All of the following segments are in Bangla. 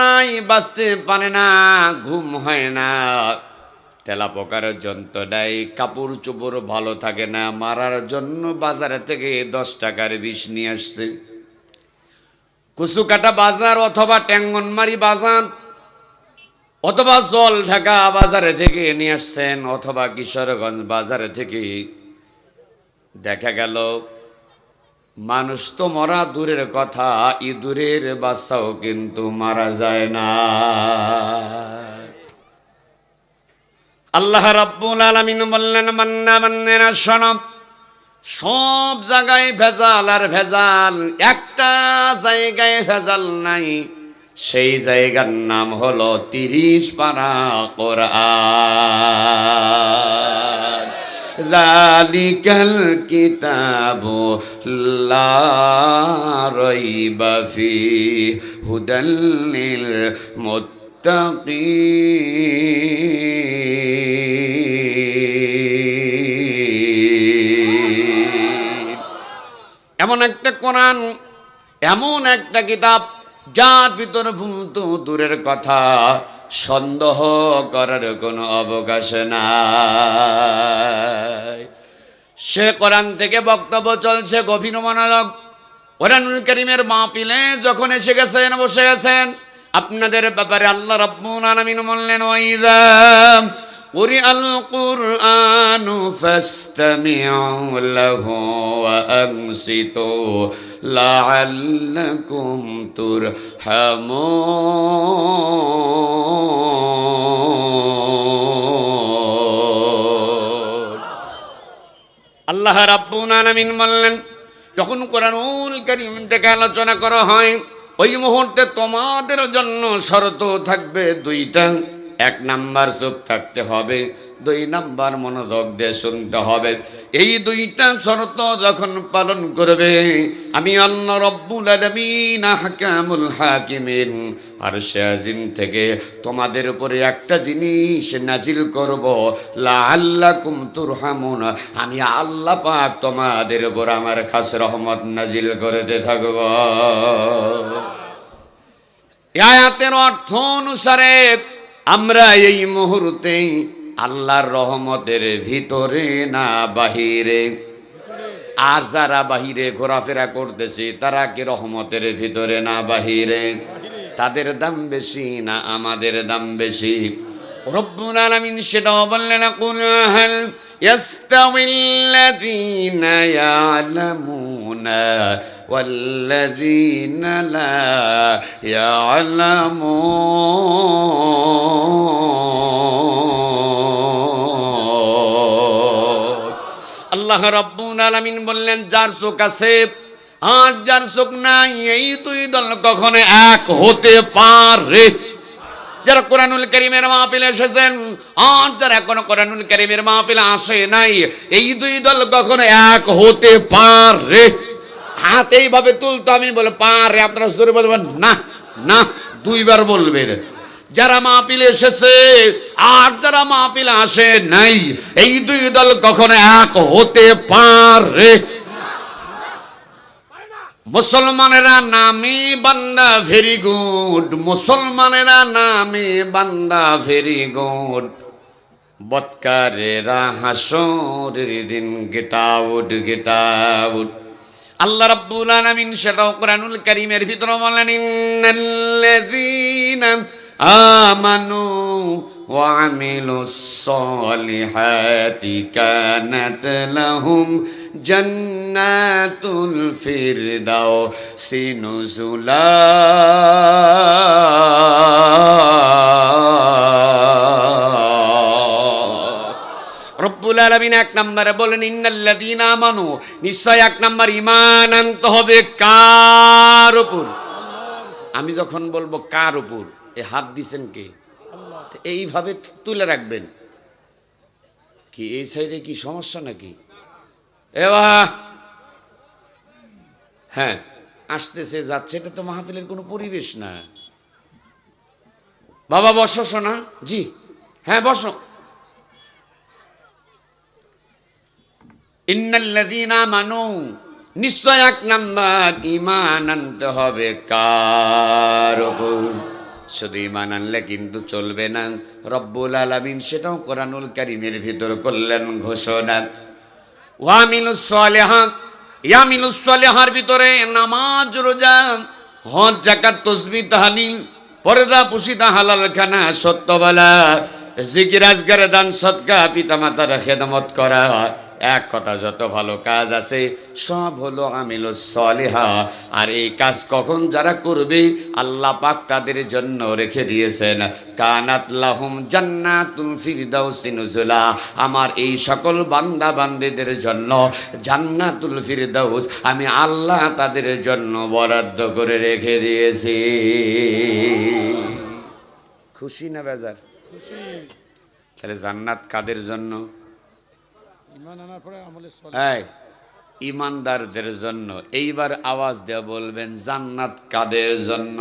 নাই, বাঁচতে পারে না, ঘুম হয় না, তেলাপোকার যন্ত্রণায় কাপড় চোপড় ভালো থাকে না, মারার জন্য বাজারে থেকে 10 টাকার বিষ নিয়ে আসছে। কুচুকাটা বাজার অথবা ট্যাঙ্গনমারি বাজার অথবা জল ঢাকা বাজারে থেকে নিয়ে আসছেন, অথবা কিশোরগঞ্জ বাজারে থেকে। দেখা গেল মানুষ তো মরা দূরের কথা, ইঁদুরের বাচ্চাও কিন্তু মারা যায় না। আল্লাহ রাব্বুল আলামিন বললেন, মান্না মান্না শোনো, সব জায়গায় ভেজাল আর ভেজাল, একটা জায়গায় ভেজাল নাই, সেই জায়গার নাম হলো 30 পারা কোরআন। যালিকাল কিতাবু লা রাইবা ফীহি হুদাল লিল মুত্তাকিন। এমন একটা কোরআন, এমন একটা কিতাব যার ভিতর ভুল তো দূরের কথা, সন্দেহ করার কোনো অবকাশ নাই। সে কোরআন থেকে বক্তব্য চলছে, গভীর মনোযোগ। কোরআনুল কারীমের মাহফিলে যখন এসে গেছেন, বসে গেছেন, আপনাদের ব্যাপারে আল্লাহ রাব্বুল আলামিন বললেন, ওয়াইদা কুরিআল কুরআনু ফাসতামিউ লাহু ওয়া আনসিতু লাআল্লাকুম তুরহামুন। আল্লাহ রাব্বুল আলামিন বললেন, যখন কোরআনুল কারীম থেকে আলোচনা করা হয়, ওই মুহূর্তে তোমাদের জন্য শর্ত থাকবে 2টা। 1 নাম্বার চুপ থাকতে হবে, 2 নাম্বার মনোযোগ দিয়ে শুনতে হবে। এই 2টা শর্ত যখন পালন করবে, আমি আল্লাহ রাব্বুল আলামিন আহকামুল হাকিমিন আরশে আজিম থেকে তোমাদের উপরে একটা জিনিস নাজিল করব, লাআল্লাকুম তুরহামুন। আমি আল্লাহ পাক তোমাদের উপর আমার খাস রহমত নাজিল করতে থাকব। আয়াতের অর্থ অনুসারে আমরা এই মুহূর্তে আল্লাহর রহমতের ভিতরে না বাহিরে? আর যারা বাহিরে ঘোরাফেরা করতেছে তারা কি রহমতের ভিতরে না বাহিরে? তাদের দাম বেশি না আমাদের দাম বেশি? রব্বুল আলামিন সেটাও বললেন, কুল হাল ইয়াস্তাউিল্লাযীনা ইয়ালামুনা ওয়াল্লাযীনা লা ইয়ালামুন। আল্লাহ রাব্বুল আলামিন বললেন, যার চোখ আছে আর যার চোখ নাই, এই 2 দল কখনো এক হতে পারে? যারা কোরআনুল কারীমের মাহফিলে এসেছেন আর যারা এখনো কোরআনুল কারীমের মাহফিলে আসে নাই, এই 2 দল কখনো এক হতে পারে? হাত এইভাবে তুলতো, আমি বলে পারে, আপনারা জোরে বলবেন না, না, 2 বার বলবেন। যারা মাহফিলে এসেছে আর যারা মাহফিলে আসে নাই, এই 2 দল কখনো এক হতে পারে? মুসলমানেরা নামে বান্দা ভেরি গুড, মুসলমানেরা নামে বান্দা ভেরি গুড, বদকারেরা হাসরের দিন গেট আউট, গেট আউট। আল্লাহ রাব্বুল আলামিন সেটাও কোরআনুল কারীমের ভিতরে বলেন, ইন্নাল্লাযীনা আমানু ওয়া আমিলুস সলিহাতি কানাত লাহুম জান্নাতুল ফিরদাউসি নুজুলা। রব্বুল আলামিন 1 নম্বরে বলেন, ইন্নাল্লাযীনা আমানু, নিশ্চয় 1 নম্বর ঈমান আনতে হবে কার উপর? আমি যখন বলবো কার উপর, এই হাত দিছেন কে? এইভাবে তুলে রাখবেন। কি এই সাইডে কি সমস্যা নাকি? হ্যাঁ, আসতেছে যাচ্ছে, এটা তো মাহফিলের কোনো পরিবেশ না। বাবা বসো শোনা। জি হ্যাঁ বসো। ইন্নাল্লাযীনা আমানু, নিশ্চয় 1 নাম্বার ঈমান আনতে হবে কার উপর? শুধু ঈমান আনলে কিন্তু চলবে না। রব্বুল আলামিন সেটাও কোরআনুল কারীমের ভিতর করলেন ঘোষণা। ওয়ামিলুস সালিহাত, ইয়ামিলুস সালিহার ভিতরে নামাজ, রোজা, হজ, যাকাত, তাসবিহ, তাহলিল, পর্দা, পুশিদা, হালাল খানা, সত্য বলা, জিকির, আজকার, দান, সদকা, পিতামাতার খেদমত করা, এক কথা যত ভালো কাজ আছে সব হলো আমিলুস সালিহা। আর এই কাজ কখন যারা করবে আল্লাহ পাক তাদের জন্য রেখে দিয়েছেন কানাত লাহুম জান্নাতুল ফিরদাউসি নুজুলা। আমার এই সকল বান্দা বান্দীদের জন্য জান্নাতুল ফিরদাউস আমি আল্লাহ তাদের জন্য বরাদ্দ করে রেখে দিয়েছি। খুশি না বেজার? তাহলে জান্নাত কাদের জন্য? ইমানদারদের জন্য। এইবার আওয়াজ দেয়া বলবেন জান্নাত কাদের জন্য?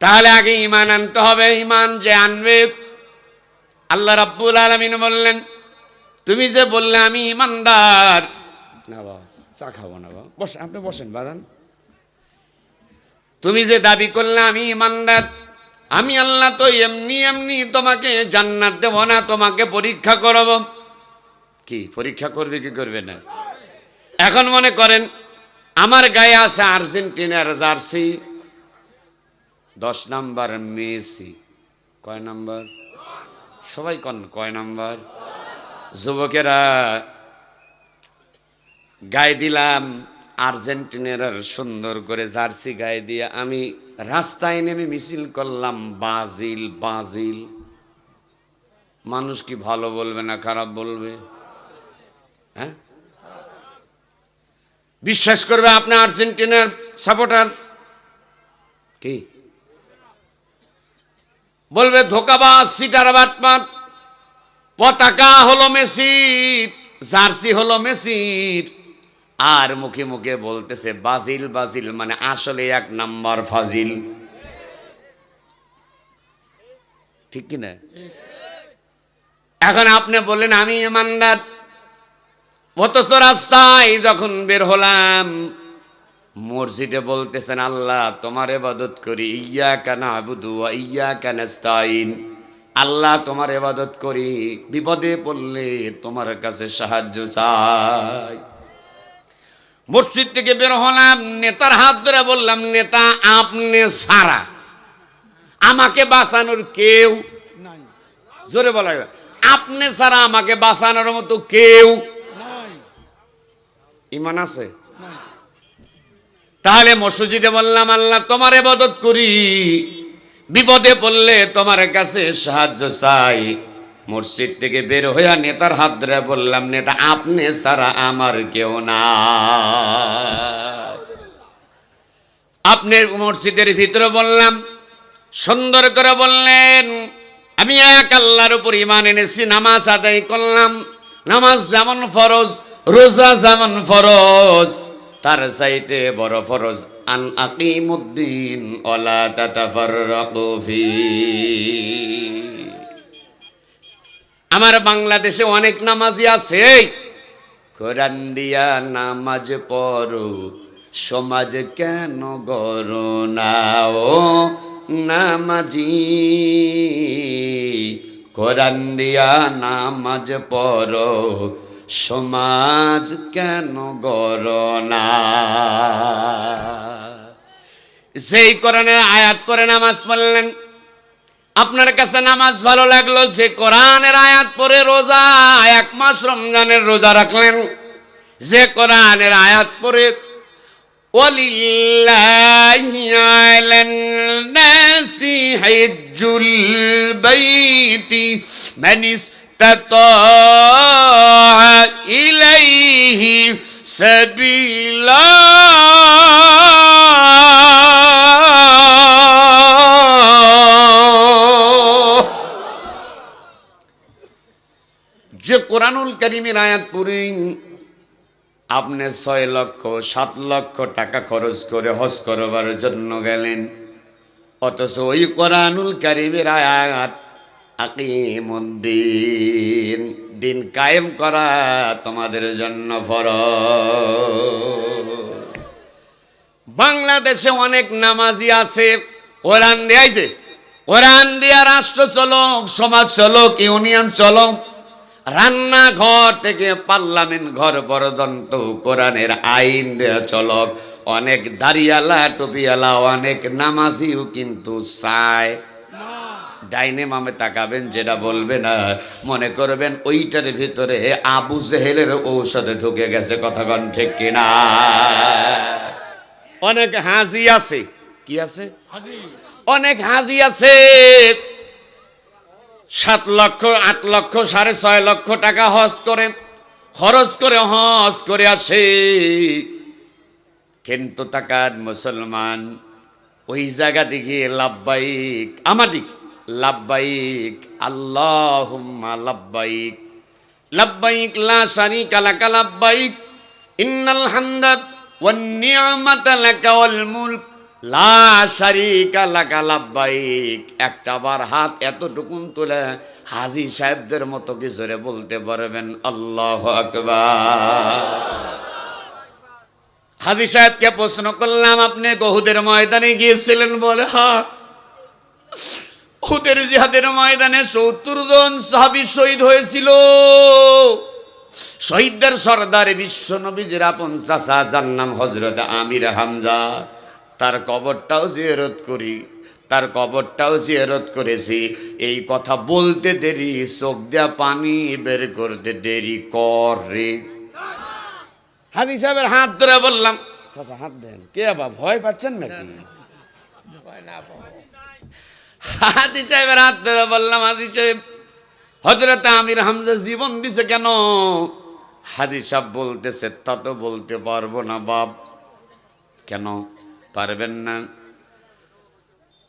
তাহলে আগে ঈমান আনতে হবে। ঈমান যে আনবে, আল্লাহ রাব্বুল আলামিন বললেন তুমি যে বললে আমি ঈমানদার, না বাবা চা খাবো না বাবা, বসেন আপনি বসেন বাদান। তুমি যে দাবি করলে আমি ঈমানদার, আমি আল্লাহ তো এমনি এমনি তোমাকে জান্নাত দেব না, তোমাকে পরীক্ষা করব। কি পরীক্ষা করবে কি করবে না? এখন মনে করেন আমার গায়ে আছে আর্জেন্টিনার জার্সি, 10 নাম্বার মেসি। কয় নাম্বার? সবাই কোন কয় নাম্বার? যুবকেরা গায়ে দিলাম আর্জেন্টিনার সুন্দর করে জার্সি গায়ে দিয়ে আমি রাস্তায় নেমে মিছিল করলাম ব্রাজিল ব্রাজিল। মানুষ কি ভালো বলবে না খারাপ বলবে? হ্যাঁ, বিশ্বাস করবে আপনি আর্জেন্টিনার সাপোর্টার? কি বলবে? ধোকাবাজ, সিটার, বাটপার। পতাকা হলো মেসির, জার্সি হলো মেসির, আর মুখে মুখে বলতেছে ব্রাজিল ব্রাজিল, মানে আসলে 1 নাম্বার ফাজিল। ঠিক কিনা? এখন আপনি বললেন আমি ঈমানদার, অথচ রাস্তায় যখন বের হলাম মসজিদে বলতেছেন আল্লাহ তোমার ইবাদত করি, ইয়্যাকা না'বুদু ওয়া ইয়্যাকা নাস্তাঈন। আল্লাহ তোমার ইবাদত করি, বিপদে পড়লে তোমার কাছে সাহায্য চাই। মসজিদ থেকে বের হলাম, নেতার হাত ধরে বললাম নেতা আপনি সারা আমাকে বাঁচানোর কেউ নাই। জোরে বলা, আপনি সারা আমাকে বাঁচানোর মতো কেউ নাই। ঈমান আছে? তাহলে মসজিদে বললাম আল্লাহ তোমার ইবাদত করি, বিপদে পড়লে তোমার কাছে সাহায্য চাই। মসজিদ থেকে বের হইয়া নেতার হাত ধরে বললাম নেতা আপনি ছাড়া আমার কেউ না। আপনি মসজিদের ভিতরে বললাম, সুন্দর করে বললেন আমি এক আল্লাহর উপর ঈমান এনেছি, নামাজ আদায় করলাম। নামাজ যেমন ফরজ, রোজা যেমন ফরজ, তার চাইতে বড় ফরজ আন আকিমুদ্দিন ওয়ালা তাতাফাররাকু ফি। আমার বাংলাদেশে অনেক নামাজি আছে, কোরআন দিয়া নামাজ পড়ো সমাজ কেন গড়ো না ও নামাজি, কোরআন দিয়া নামাজ পড়ো সমাজ কেন গড়ো না। যেই কোরআনের আয়াত পড়ে নামাজ পড়লেন, আপনার কাছে নামাজ ভালো লাগলো, যে কোরআনের আয়াত পড়ে রোজা 1 মাস রমজানের রোজা রাখলেন, যে কোরআনের আয়াত পড়ে ওয়ালিল্লাহি আলান নাসি হিজ্জুল বাইতি মান ইসতাতা ইলাইহি সাবিলা, যে কোরআনুল কারীমের আয়াত পড়ে আপনি 6 লক্ষ 7 লক্ষ টাকা খরচ করে হজ করবার জন্য গেলেন, অথচ ওই কোরআনুল কারীমের আয়াত আকিমুদ্দিন, দিন কায়েম করা তোমাদের জন্য ফরজ। বাংলাদেশে অনেক নামাজি আছে, কোরআন দেয় যে কোরআন দিয়া রাষ্ট্র চলক, সমাজ চলক, ইউনিয়ন চলক, রান্নাঘর থেকে পার্লামেন্ট ঘর পর্যন্ত কোরআনের আইন দেয়া চলক। অনেক দাড়িয়ালা টুপিয়ালা অনেক নামাজিও কিন্তু চায় ডাইনে মামে তাকাবেন, যেটা বলবে না মনে করবেন ওইটার ভিতরে আবু জেহেলের ঔষধে ঢুকে গেছে। কথা কন ঠিক কিনা? অনেক হাজি আছে, কি আছে? অনেক হাজি আছে 7 লক্ষ 8 লক্ষ 6.5 লক্ষ টাকা হজ করে খরচ করে হজ করে আসে, কিন্তু তাকান মুসলমান ওই জায়গা দিকে লাব্বাইক আমাদিক লাব্বাইক আল্লাহুম্মা লাব্বাইক লাব্বাইক লা শারীকা লাকা লাব্বাইক ইন্নাল হামদা ওয়ান নি'মাতা লাকা ওয়াল মুলক লা শারীকা লাকা লাব্বাইক। একটা বার হাত এতটুকুন তুলে হাজী সাহেবদের মতো কি জোরে বলতে পারবেন আল্লাহু আকবার? হাজী সাহেবকে প্রশ্ন করলাম, আপনি উহুদের ময়দানে গিয়েছিলেন? বলে হ্যাঁ। উহুদের জিহাদের ময়দানে ৭০ জন সাহাবী শহীদ হয়েছিল। শহীদদের সর্দার বিশ্ব নবীজির আপন চাচা, যার নাম হযরত আমির হামজা। তার কবরটাও জিয়ারত করি, তার কবরটাও জিয়ারত করেছি। এই কথা বলতে দেরি, চোখ দিয়া পানি বের করতে দেরি করে। হাজী সাহেবের হাত ধরে বললাম, চাচা হাত দেন। কে বাবা ভয় পাচ্ছেন নাকি? হাজী সাহেবের হাত ধরে বললাম, হাজী সাহেব হযরত আমির হামজা জীবন দিছে কেন? হাজী সাহেব বলতেছে, তা তো বলতে পারবো না বাপ। কেন পারবেন না?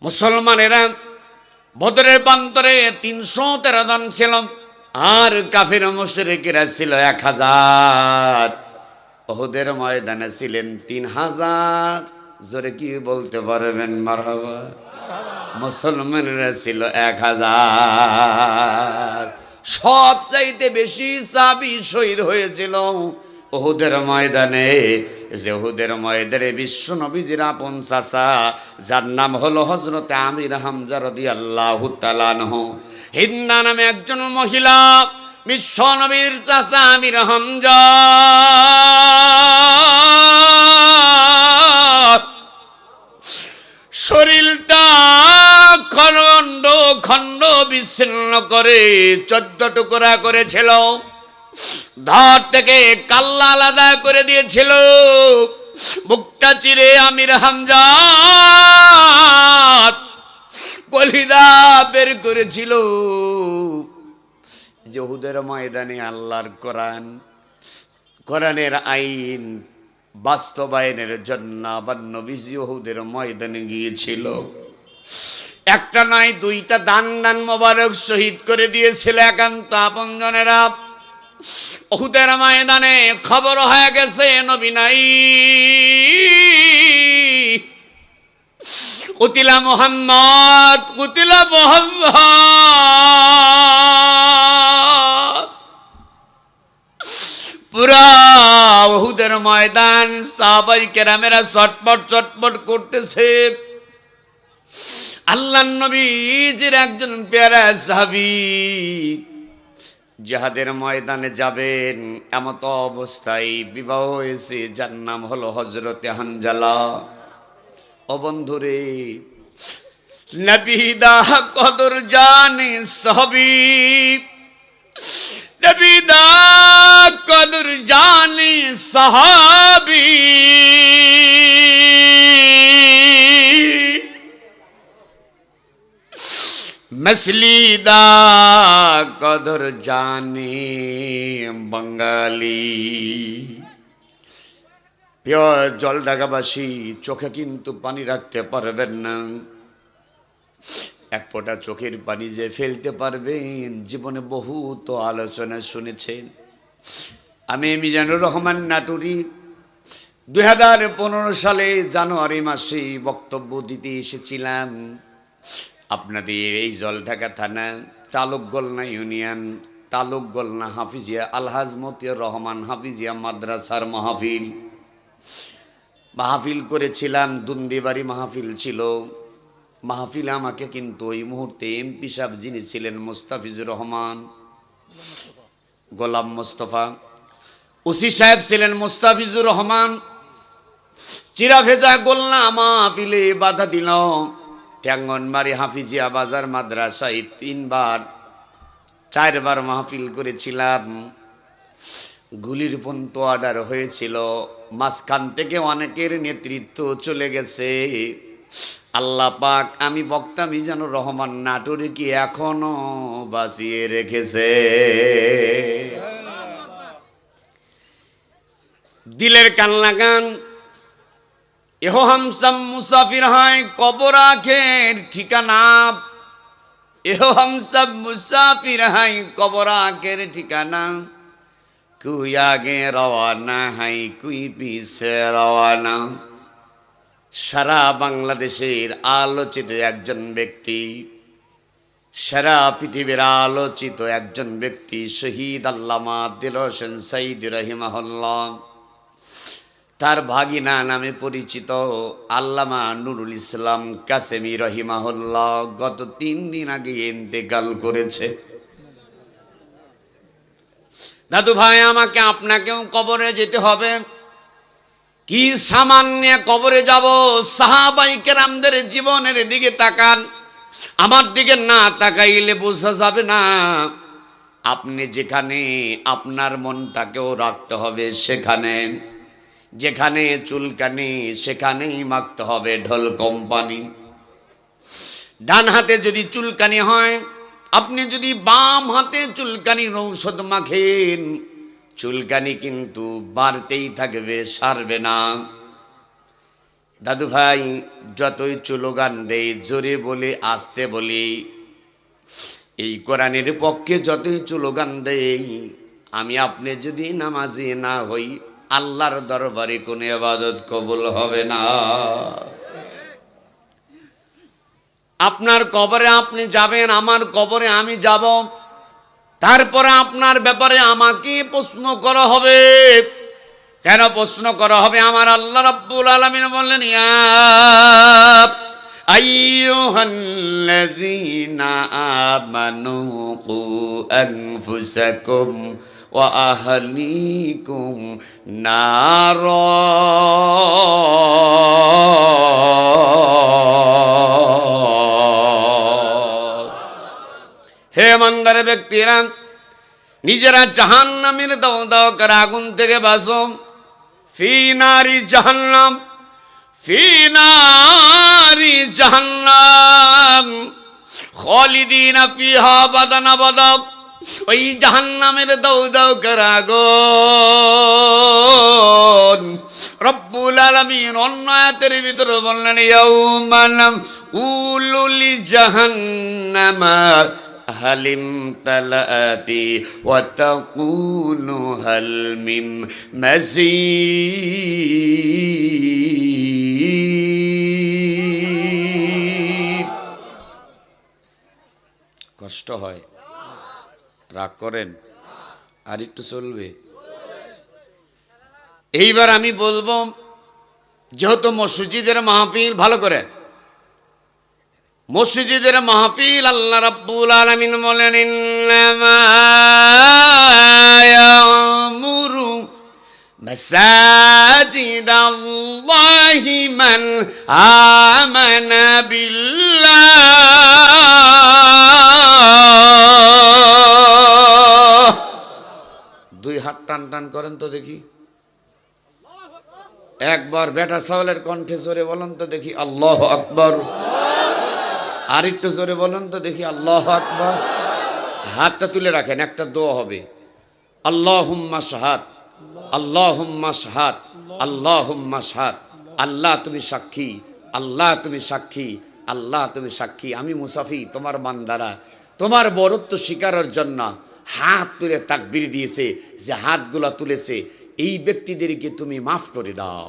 মুসলমানেরা বদরের প্রান্তরে 313 জন ছিল, আর কাফির মুশরিকরা ছিল 1000। উহুদের ময়দানে ছিলেন 3000। জোরে কি বলতে পারবেন মারহাবা? মুসলমানেরা ছিল 1000। সবচাইতে বেশি সাহাবী শহীদ হয়েছিল উহুদের ময়দানে। যে উহুদের ময়দানে বিশ্ব নবীজির আপন চাচা, যার নাম হলো হযরত আমির হামজা রাদিয়াল্লাহু তাআলা আনহু। হিন্দা নামে একজন মহিলা বিশ্ব নবীর চাচা আমির হামজা শরীরটা খণ্ড খণ্ড বিচ্ছিন্ন করে 14 টুকরা করেছিল। ধর থেকে কাল্লা আলাদা করে দিয়েছিল। বুকটা চিরে আমির হামজা কলিজা বের করেছিল। যে উহুদের ময়দানে আল্লাহর কোরআন, কোরআনের আইন বাস্তবায়নের জন্য আবার নবীজি উহুদের ময়দানে গিয়েছিল। একটা নয়, 2টা দান মোবারক শহীদ করে দিয়েছিল একান্ত আপনজনেরা। উহুদের ময়দানে খবর হয়ে গেছে নবী নাই। কুতিলা মুহাম্মদ, কুতিলা মুহাম্মদ। পুরা উহুদের ময়দান সাহাবায়ে কেরামেরা চটপট চটপট করতেছে। আল্লাহর নবীজির একজন পেয়ারা সাহাবী জিহাদের ময়দানে যাবেন, এমত অবস্থায় বিবাহ হয়েছে, যার নাম হলো হযরতে হানজালা। ও বন্ধুরে, নবী দা কদর জানে সাহাবী, নবী দা কদর জানে সাহাবী। মসলিদা কদর জানে বাঙালি। পিওর জল ঢাকাবাসী চোখে কিন্তু পানি রাখতে পারবেন না। এক ফোঁটা চোখের পানি যে ফেলতে পারবেন, জীবনে বহুত আলোচনা শুনেছেন। আমি মিজানুর রহমান নাটুরি 2015 সালে জানুয়ারি মাসে বক্তব্য দিতে এসেছিলাম আপনাদের এই জলঢাকা থানা তালুকগোলনা ইউনিয়ন তালুকগোলনা হাফিজিয়া আলহাজ মতিয়ার রহমান হাফিজিয়া মাদ্রাসার মাহফিল। মাহফিল করেছিলাম, দুন্দিবাড়ি মাহফিল ছিল। মাহফিলে আমাকে কিন্তু ওই মুহূর্তে এমপি সাহেব যিনি ছিলেন মুস্তাফিজুর রহমান, গোলাম মোস্তফা, ওসি সাহেব ছিলেন মুস্তাফিজুর রহমান, চিরা ভেজা গোলনা মাহফিলে বাধা দিল। ট্যাঙ্গনবাড়ি হাফিজিয়া বাজার মাদ্রাসায় 4বার মাহফিল করেছিলাম। গুলির পন্ত অর্ডার হয়েছিল, মাঝখান থেকে অনেকের নেতৃত্ব চলে গেছে। আল্লাহ পাক আমি বক্তা মিজানুর রহমান নাটোরে কি এখনো বাঁচিয়ে রেখেছে। দিলের কান লাগান, এহ হামসাম মুসাফির হয় কবর আখের ঠিকানা। এহ হামসাম মুসাফির হয় কবর আখের ঠিকানা। কুই আগে রওয়ানা হাই কুই পিছে রওয়ানা। সারা বাংলাদেশের আলোচিত একজন ব্যক্তি, সারা পৃথিবীর আলোচিত একজন ব্যক্তি, শহীদ আল্লামা দিলওয়ার হোসেন সাইদি রাহিমাহুল্লাহ, তার ভাগিনা নামে পরিচিত আল্লামা নুরুল ইসলাম কাসেমি রহিমাহুল্লাহ গত 3 দিন আগে ইন্তেকাল করেছে। দাদু ভাই, আমাকে আপনাকেও কবরে যেতে হবে। কি সামান্য কবরে যাব? সাহাবায়ে কেরামদের জীবনের দিকে তাকান, আমার দিকে না তাকাইলে বোঝা যাবে না। আপনি যেখানে আপনার মনটাকেও রাখতে হবে সেখানে, যেখানে চুলকানি সেখানেই মাখতে হবে ঢোল কোম্পানি। ডান হাতে যদি চুলকানি হয়, আপনি যদি বাম হাতে চুলকানির ঔষধ মাখেন, চুলকানি কিন্তু বাড়তেই থাকবে, সারবে না। দাদু ভাই, যতই চুলোগান দেই, জোরে বলি আস্তে বলি, এই কোরআনের পক্ষে যতই চুলোগান দেই, আমি আপনি যদি নামাজি না হই, আল্লাহর দরবারে কোনো ইবাদত কবুল হবে না। আপনার কবরে আপনি যাবেন, আমার কবরে আমি যাব, তারপরে আপনার ব্যাপারে আমাকে প্রশ্ন করা হবে। কেন প্রশ্ন করা হবে? আমার আল্লাহ রাব্বুল আলামিন বললেন, ইয়া আইয়ুহাল্লাযীনা আমানু কু আনফুসাকুম ওয়া আহলিকুম নারা। হে ইমানদার ব্যক্তিরা, নিজেরা জাহান্নামের দাও দাও করে আগুন থেকে বাঁচো। ফি নারি জাহান্নাম, ফি নারি জাহান্নাম খালিদিনা ফিহা আবাদান আবাদা। ওই জাহান্নামের দাও দাও করে আগুন রব্বুল আলামিন অন্য আয়াতের ভিতরে বললেন, ইয়াউমা নাকুলু লিজাহান্নামা হালিম তালাতি ওয়া তাকুলু হাল মিন মাজিদ। কষ্ট হয়, রাগ করেন, আর একটু চলবে। এইবার আমি বলবো, যেহেতু মসজিদের মাহফিল, ভালো করে মসজিদের মাহফিল, আল্লাহ রাব্বুল আলামিন বলেন, ইন্নামা ইয়ামুরু মাসাজিদাল্লাহি মান আমানা বিল্লাহ। 2 হাত টান টান করেন তো দেখি, একবার বেটা চাউলের কণ্ঠে জোরে বলেন তো দেখি, আল্লাহু আকবার। আর একটু জোরে বলেন তো দেখি, আল্লাহু আকবার। হাতটা তুলে রাখেন, একটা দোয়া হবে, আল্লাহুম্মা শাহাদ, আল্লাহুম্মা শাহাদ, আল্লাহুম্মা শাহাদ। আল্লাহ তুমি সাক্ষী, আল্লাহ তুমি সাক্ষী, আল্লাহ তুমি সাক্ষী, আমি মুসাফি তোমার বান্দারা তোমার বরত্ব স্বীকারের জন্য হাত তুলে তাকবীর দিয়েছে। যে হাতগুলা তুলেছে এই ব্যক্তিদেরকে তুমি মাফ করে দাও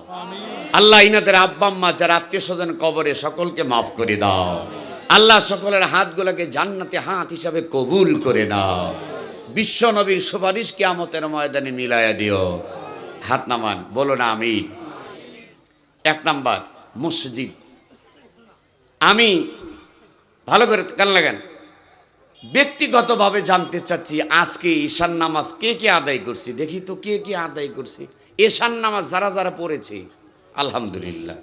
আল্লাহ। ইনাদের আব্বা আম্মা যারা আত্মীয় স্বজন কবরে, সকলকে মাফ করে দাও আল্লাহ। সকলের হাতগুলোকে জান্নাতে হাত হিসাবে কবুল করে নাও। বিশ্ব নবীর সুপারিশ কিয়ামতের ময়দানে মিলায়া দিও। হাত নামান, বলো না আমিন। এক নাম্বার মসজিদ। আমি ভালো করে কান লাগান, ব্যক্তিগতভাবে জানতে চাচ্ছি আজকে ঈশান নামাজ কে কে আদায় করছি, দেখি তো কে কে আদায় করছি। ঈশান নামাজ যারা যারা পড়েছে আলহামদুলিল্লাহ,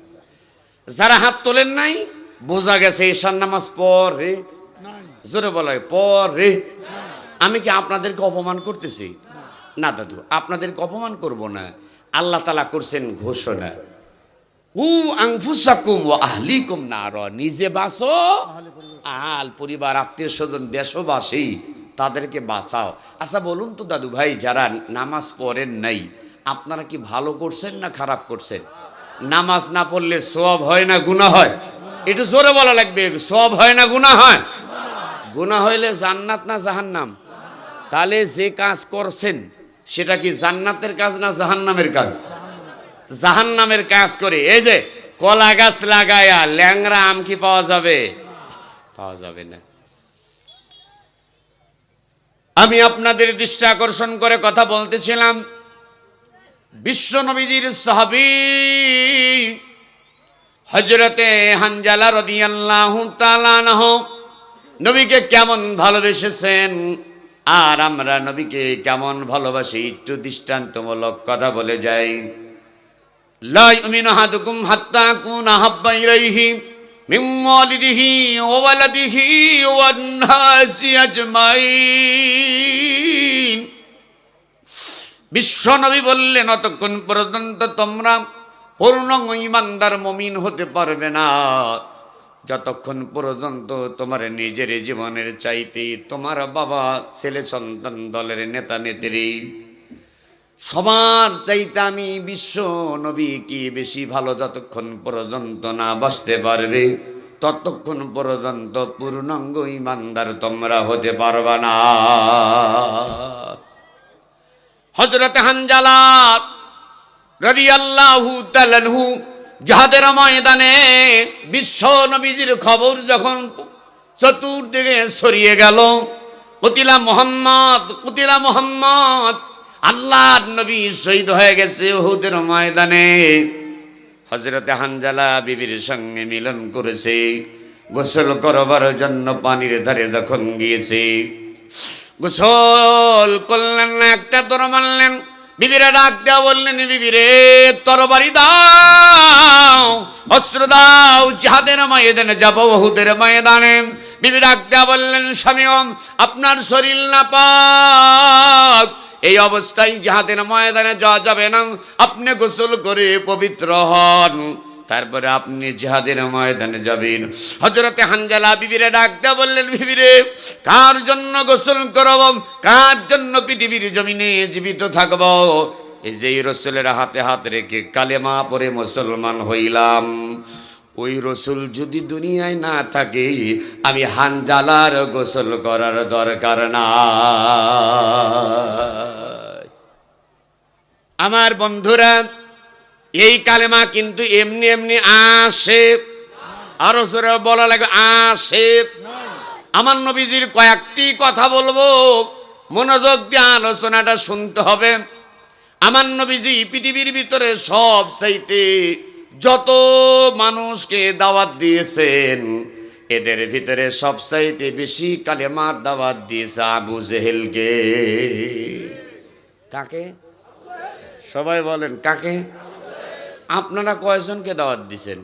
যারা হাত তোলেন নাই বোঝা গেছে ঈশান নামাজ পড়ে, জোরে বলা পড়ে। আমি কি আপনাদেরকে অপমান করতেছি? না দাদু, আপনাদেরকে অপমান করব না। আল্লাহ তাআলা করছেন ঘোষণা, উ আনফুসাকুম ওয়া আহলিকুম নার, নিজে বাঁচো, আল পরিবার আত্মীয় স্বজন দেশবাসী তাদেরকে বাঁচাও। আচ্ছা বলুন তো দাদু ভাই, যারা নামাজ পড়েন নাই আপনারা কি ভালো করছেন না খারাপ করছেন? নামাজ না পড়লে সওয়াব হয় না গুনাহ হয়? একটু জোরে বলা লাগবে, সওয়াব হয় না গুনাহ হয়? গুনাহ হইলে জান্নাত না জাহান্নাম? তাহলে যে কাজ করছেন সেটা কি জান্নাতের কাজ না জাহান্নামের কাজ? জাহান্নামের কাজ করে এই যে কলা গাছ লাগায়া ল্যাংরা আম কি পাওয়া যাবে? পাওয়া যাবে না। আমি আপনাদের দৃষ্টি আকর্ষণ করে কথা বলতেছিলাম, বিশ্ব নবীজির সাহাবী হযরতে হানজালা রাদিয়াল্লাহু তাআলা আনহু নবীকে কেমন ভালোবেসেছেন আর আমরা নবীকে কেমন ভালোবাসি একটু দৃষ্টান্তমূলক কথা বলে যাই। লা ইউমিনু আহাদুকুম হাত্তা আকুনা হাব্বা ইলাইহি মিন ওয়ালিদিহি ওয়া ওয়ালাদিহি ওয়ান নাসি আজমাইন। বিশ্বনবী বললেন, অতক্ষণ পর্যন্ত তোমরা পূর্ণ ঈমানদার মুমিন হতে পারবে না যতক্ষণ পর্যন্ত তোমার নিজের জীবনের চাইতে তোমার বাবা, ছেলে সন্তান, দলের নেতা নেত্রী সবার চাইতে আমি বিশ্ব নবী কি বেশি ভালো যতক্ষণ পর্যন্ত না বাঁচতে পারবে ততক্ষণ পর্যন্ত পূর্ণাঙ্গ ঈমানদার তোমরা হতে পারবে না। হযরত হানজালা রাদিয়াল্লাহু তাআলা আনহু জিহাদের ময়দানে বিশ্ব নবীজির খবর যখন চতুর্দিকে ছড়িয়ে গেল, কুতিলা মুহাম্মদ, কুতিলা মুহাম্মদ, আল্লাহর নবী শহীদ হয়ে গেছে উহুদের ময়দানে। হযরতে হানজালা বিবির সঙ্গে মিলন করেছে, গোসল করবার জন্য পানির ধারে যখন গিয়েছে, গোসল করলেন না, একটা দর মারলেন, বিবিরে ডাক দেওয়া বললেন, বিবিরে তরবারি দাও, অস্ত্র দাও, জিহাদের ময়দানে যাব, উহুদের ময়দানে। বিবি ডাক দেওয়া বললেন, স্বামী আপনার শরীর নাপাক, এই অবস্থায় জিহাদের ময়দানে যাওয়া যাবে না, আপনি গোসল করে পবিত্র হন, তারপরে আপনি জিহাদের ময়দানে যাবেন। হযরতে হানজালা বিবিরে ডাক দেওয়া বললেন, বিবিরে কার জন্য গোসল করব, কার জন্য পৃথিবীর জমিনে জীবিত থাকব? এই যে রাসূলের হাতে হাত রেখে কালেমা পড়ে মুসলমান হইলাম, ওই রাসূল যদি দুনিয়ায় না থাকে আমি হানজালার গোসল করার দরকার না। আমার বন্ধুরা, এই কালেমা কিন্তু এমনি এমনি আসে, আরো জোরে বলা লাগবে আসে। আমার নবীজির কয়েকটি কথা বলবো, মনোযোগ দিয়ে আলোচনাটা শুনতে হবে। আমার নবীজি পৃথিবীর ভিতরে সব চাইতে যত মানুষকে দাওয়াত দিয়েছেন, এদের ভিতরে সব চাইতে বেশি কালেমার দাওয়াত দিয়েছে আবু জেহেলকে। কাকে? সবাই বলেন কাকে? আপনারা কয়জনকে দাওয়াত দিছেন?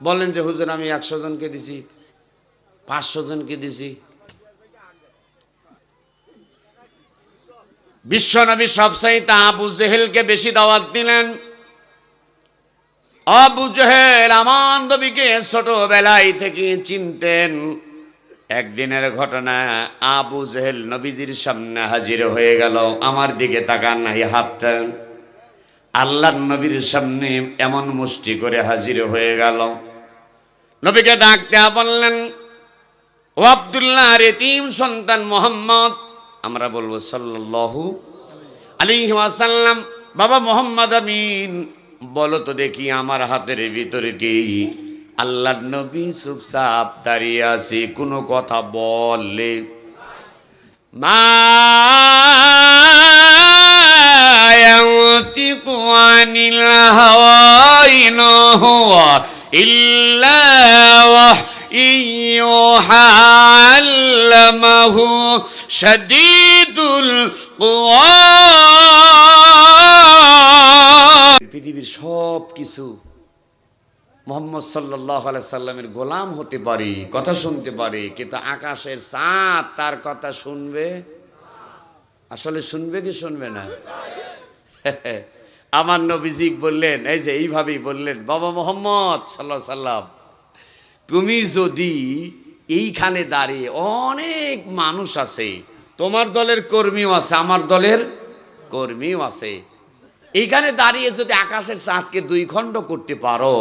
বলেন যে হুজুর আমি 100 জনকে দিছি, 500 জনকে দিছি। বিশ্বনবী সবচাইতে আবু জেহেলকে বেশি দাওয়াত দিলেন। আবু জেহেল আমার নবীকে ছোটবেলায় থেকে চিনতেন। একদিনের ঘটনা, আবু জেহেল নবীজির সামনে হাজির হয়ে গেল, আমার দিকে তাকান নাই, হাতটা আল্লাহর নবীর সামনে এমন মুষ্টি করে হাজির হয়ে গেল। নবীকে ডাক দেয়া বললেন, ও আব্দুল্লাহ এতিম সন্তান মুহাম্মদ, আমরা বলবো সাল্লাল্লাহু আলাইহি ওয়াসাল্লাম, বাবা মুহাম্মদ আমিন বলো তো দেখি আমার হাতের ভিতরে কি? আল্লাহর নবী চুপচাপ দাঁড়িয়ে আছে, কোনো কথা বললে মা ইয়ানতিকু আনিল হাওয়া ইন হুয়া ইল্লা ওয়াহয়ুহা আল্লামাহু শাদীদুল কুওয়া। পৃথিবীর সব কিছু মুহাম্মদ সাল্লাল্লাহু আলাইহি সাল্লামের গোলাম হতে পারে, কথা শুনতে পারে, কিন্তু আকাশের চাঁদ তার কথা শুনবে? আসলে শুনবে কি শুনবে না? আমার নবীজি বললেন, এই যে এইভাবেই বললেন, বাবা মুহাম্মদ সাল্লাল্লাহু আলাইহি সাল্লাম, তুমি যদি এইখানে দাঁড়িয়ে, অনেক মানুষ আছে, তোমার দলের কর্মীও আছে, আমার দলের কর্মীও আছে, এইখানে দাঁড়িয়ে যদি আকাশের চাঁদকে দুই খণ্ড করতে পারো,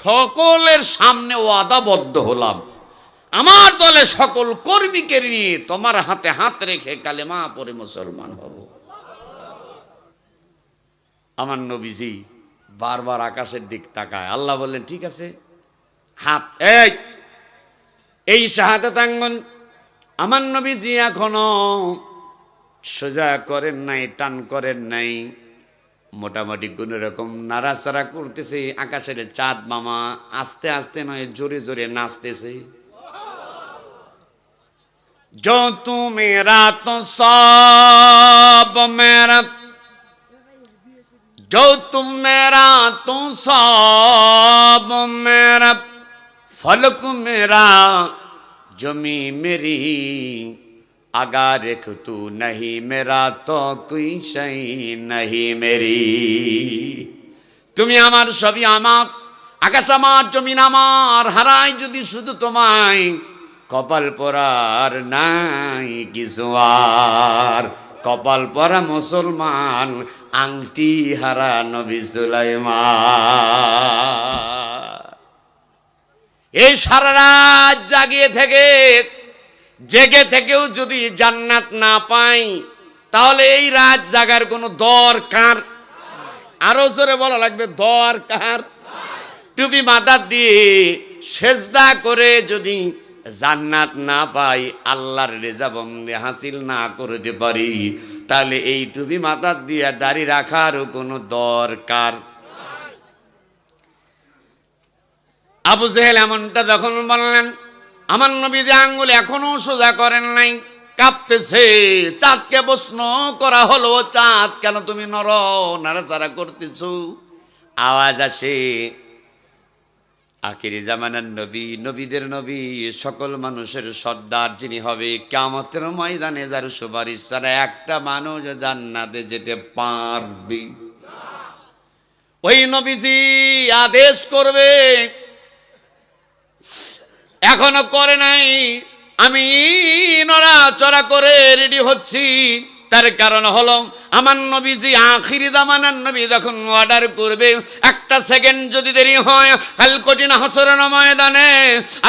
সকলের সামনে ওয়াদাবদ্ধ হলাম, আমার দলে সকল কর্মীকে নিয়ে তোমার হাতে হাত রেখে কালেমা পড়ে মুসলমান হব। আমার নবীজি বারবার আকাশের দিক তাকায়। আল্লাহ বললেন, ঠিক আছে, হাত এই শাহাদাত আঙ্গুল আমার নবীজি এখনো সোজা করেন নাই, টান করেন নাই, মোটামুটি কোন রকম নাড়াচাড়া করতেছে। আকাশের চাঁদ মামা আস্তে আস্তে নয়, জোরে জোরে নাচতেছে। जो तू मेरा तो सब मेरा, जो तुम मेरा तो सब मेरा, फलक मेरा जमी मेरी, अगर तू नहीं मेरा तो कोई शई नहीं मेरी। তুমি আমার, সবই আমার, আকাশ আমার, জমিন আমার, হারাই যদি শুধু তোমায়, কপাল পরার নাই কিছু আর। কপাল পরা মুসলমান, আংটি হারা নবী সুলাইমান। এই সারা রাত জেগে থেকেও যদি জান্নাত না পাই, তাহলে এই রাত জাগার কোনো দরকার, আরো জোরে বলা লাগবে, দরকার। টুপি মাথা দিয়ে সেজদা করে যদি জান্নাত না পাই, আল্লাহর রেজাবন্দি হাসিল না করতে পারি, তাহলে এই টুপি মাথা দিয়ে দাড়ি রাখারও কোনো দরকার। আবু জেহেল এমনটা যখন বললেন, আমার নবী যে আঙ্গুল এখনো সোজা করেন নাই, কাঁপতেছে। চাঁদকে প্রশ্ন করা হলো, চাঁদ কেন তুমি নাড়াচাড়া করতেছ? আওয়াজ আসে, আখিরি জামানার নবী, নবীদের নবী, সকল মানুষের সর্দার যিনি হবে, কিয়ামতের ময়দানে যার সুপারিশ ছাড়া একটা মানুষ জান্নাতে যেতে পারবে। ওই নবীজি আদেশ করবে, এখনো করে নাই, আমি নড়াচড়া করে রেডি হচ্ছি। তার কারণ হলো, আমার নবীজি আখিরি জামানার নবী যখন অর্ডার করবে, একটা সেকেন্ড যদি দেরি হয়, কাল কঠিন হাসরের ময়দানে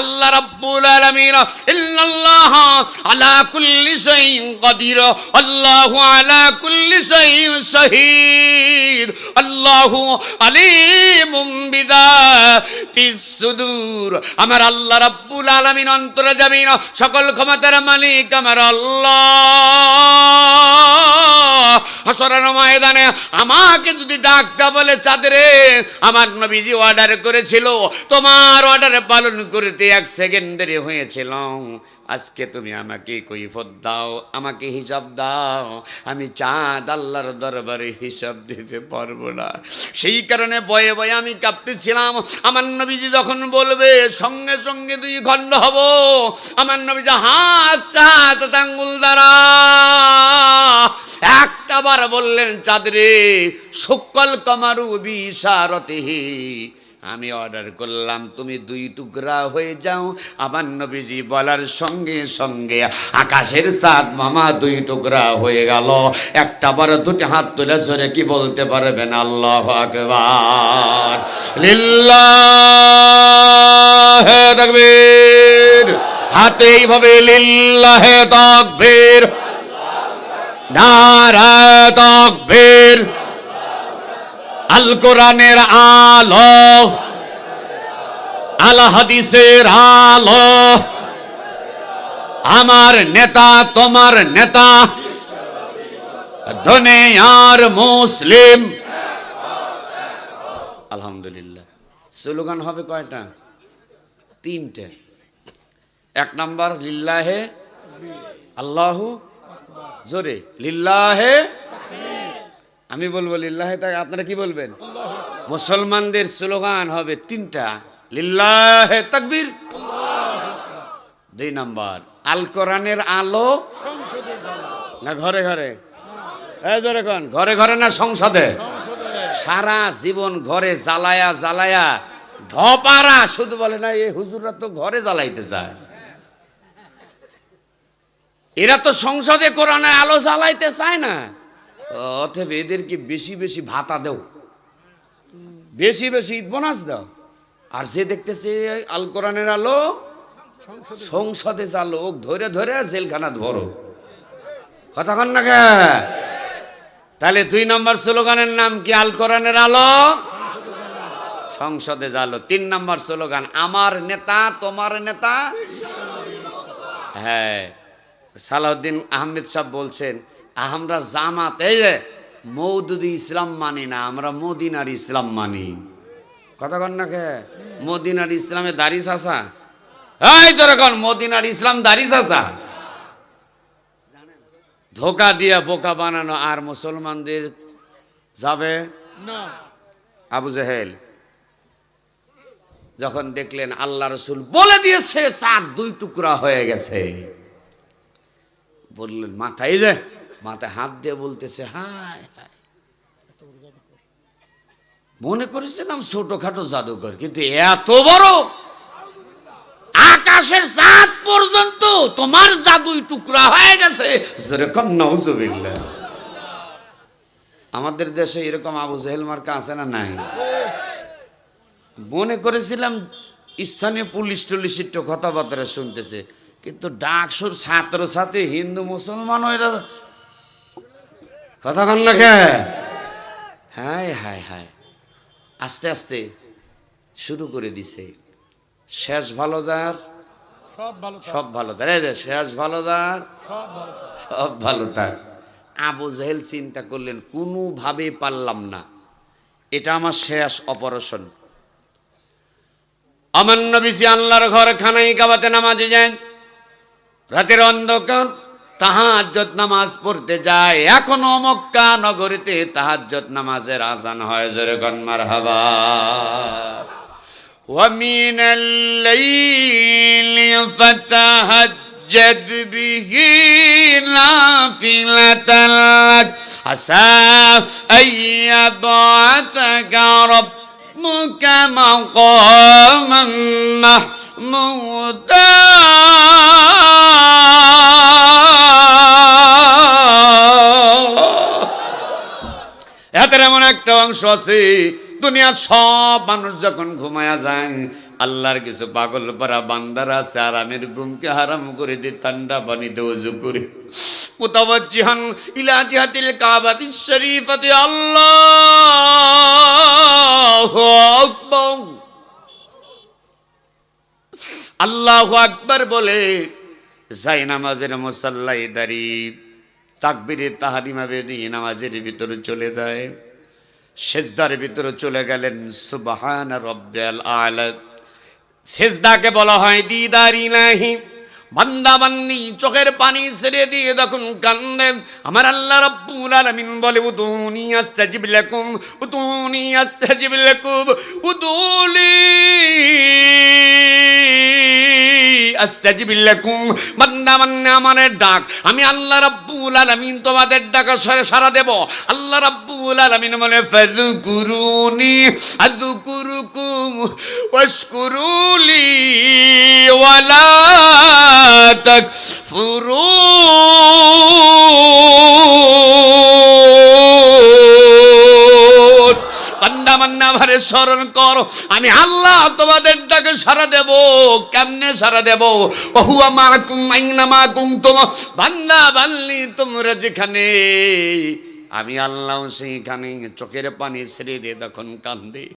আল্লাহ রাব্বুল আলামিন, ইন্নাল্লাহ আলা কুল্লি শাইইন কাদির, আল্লাহু আলা কুল্লি শাইইন শাহীদ, আল্লাহু আলিমুম বিযাতিস সুদূর। আমার আল্লাহ রাব্বুল আলামিন অন্তরে যাবেন, সকল ক্ষমতার মালিক আমার আল্লাহ। হাসরের ময়দানে আমাকে যদি ডাকটা বলে, চাঁদরে, আমার নবীজি অর্ডার করেছিল, তোমার অর্ডার পালন করতে 1 সেকেন্ড দেরি হয়েছিল, আজকে তুমি আমাকে কৈফিয়ত দাও, আমাকে হিসাব দাও। আমি চাঁদ আল্লাহর দরবারে হিসাব দিতে পারবো না। সেই কারণে ভয়ে ভয়ে আমি কাঁপতেছিলাম। আমার নবীজি যখন বলবে, সঙ্গে সঙ্গে 2 খণ্ড হব, আমার নবীজি হাত চাঁদ আঙ্গুল দ্বারা একটা বার বললেন, চাঁদরে, শুক্কল কমারু বিশারতিহি, আমি অর্ডার করলাম, তুমি 2 টুকরা হয়ে যাও। আমার নবীজি বলার সঙ্গে সঙ্গে আকাশের চাঁদ মামা 2 টুকরা হয়ে গেল। একটা বার 2টি হাত তুলে জোরে কি বলতে পারবেন? আল্লাহু আকবার, লিল্লাহে তাকবীর। হাতে এইভাবে লিল্লাহে তাকবীর, নারায়ে তাকবীর। আল কোরআনের আলো, আল হাদিসের আলো, আমার নেতা তোমার নেতা, দুনিয়ার মুসলিম। আলহামদুলিল্লাহ। স্লোগান হবে কয়টা? তিনটে। এক নাম্বার লিল্লাহে, আল্লাহু জোরে লিল্লাহে, আমি বলবো লিল্লাহে, তাই আপনারা কি বলবেন? মুসলমানদের স্লোগান হবে তিনটা, লিল্লাহে তাকবীর। দুই নাম্বার আল কোরআনের আলো না ঘরে ঘরে, জোরে কোন, ঘরে ঘরে না সংসদে? সারা জীবন ঘরে জ্বালায়া জ্বালায়া ধপারা, শুধু বলে না এই হুজুররা তো ঘরে জ্বালাইতে চায়, এরা তো সংসদে কোরআনের আলো জ্বালাইতে চায় না। অতএব এদেরকে বেশি বেশি ভাতা দাও, বেশি বেশি ঈদ বোনাস দাও। আর যে দেখতেছে আল কোরআনের আলো সংসদে জ্বালো, ধরে ধরে জেলখানা ধরো। কথা কন না কে? তাহলে দুই নম্বর স্লোগানের নাম কি? আল কোরআনের আলো সংসদে জ্বালো। তিন নম্বর স্লোগান আমার নেতা তোমার নেতা। হ্যাঁ, সালাউদ্দিন আহমেদ সাহেব বলছেন আমরা জামাত, এই যে মওদুদি ইসলাম মানি না, আমরা মদিনার ইসলাম মানি। কথা কন না কে? মদিনার ইসলামে দাড়ি চাচা, এই তোরা কন মদিনার ইসলাম দাড়ি চাচা। ধোকা দিয়া বোকা বানানো আর মুসলমানদের যাবে না। আবু জেহেল যখন দেখলেন আল্লাহ রসুল বলে দিয়েছে চাঁদ দুই টুকরা হয়ে গেছে, বললেন মাথায়, যে মাথায় হাত দিয়ে বলতেছে হায় হায়, মনে করেছিলাম ছোটখাটো জাদুঘর, কিন্তু এত বড় আকাশের চাঁদ পর্যন্ত তোমার জাদুই টুকরা হয়ে গেছে। আমাদের দেশে এরকম আবু জেহেল মার্কা আছে না? নাই। মনে করেছিলাম স্থানীয় পুলিশ টুলিশের তো কথাবার্তা শুনতেছে, কিন্তু ডাকসুর ছাত্র ছাত্রী হিন্দু মুসলমান এরা কথা কন না কে? হায় হায় হায়, আস্তে আস্তে শুরু করে দিছে। শেষ ভালো তার সব ভালো তার, শেষ ভালো তার সব ভালো তার। আবু জেহেল চিন্তা করলেন কোনোভাবে পারলাম না, এটা আমার শেষ অপারেশন। আমার নবীজি আল্লাহর ঘর খানাই কাবাতে নামাজে যান, রাতের অন্ধকার তাহাজ্জুদ নামাজ পড়তে যায়। এখনো মক্কা নগরীতে তাহাজ্জুদ নামাজের আযান হয়, জোরে কোন মারহাবা। ومن الليل فتهجد به نافلة لك عسى أن يبعثك ربك مقاما محمودا। এদের এমন একটা অংশ আছে, দুনিয়ার সব মানুষ যখন ঘুমায়া যায়, আল্লাহর কিছু পাগল পারা বান্দারা আছে আরামের ঘুমকে হারাম করে দিয়ে ঠান্ডা পানিতে ওযু করে মুতাওয়াজ্জিহান ইলা জিহাতিল কাবাতিশ শরীফাতি, আল্লাহু আকবার আল্লাহু আকবার বলে যাই নামাজের মুসাল্লায় দাঁড়িয়ে তাকবীরে তাহরিমা বেদি নামাজের ভিতরে চলে যায়, সেজদার ভিতরে চলে গেলেন। সুবহান রাব্বিয়াল আলা, সেজদাকে বলা হয় দিদার ইলাহি। বান্দা বান্দি চোখের পানি ছেড়ে দিয়ে যখন কান্দে, আমার আল্লাহ রাব্বুল আলামিন বলে উদুনি আস্তাজিব লাকুম, উদুনি আস্তাজিব লাকুম, উদুলি আস্তাজিব লাকুম। বান্দা বান্দি আমার ডাক, আমি আল্লাহ রাব্বুল আলামিন তোমাদের ডাক সাড়া দেব। আল্লাহ রাব্বুল আলামিন বলে ফাযকুরুনি আযকুরুকুম ওয়াশকুরুলি ওয়ালা তাকফুরুন। বান্দা বান্দা আমারে স্মরণ করো, আমি আল্লাহ তোমাদের ডাকে সাড়া দেব। কেমনে সাড়া দেব? ওহুয়া মাকুম আইনা মা কুনতুম। বান্দা বান্দি তোমরা যেখানে, আমি আল্লাহ সেইখানে। চোখের পানি ছেড়ে দিয়ে তখন কান্দে।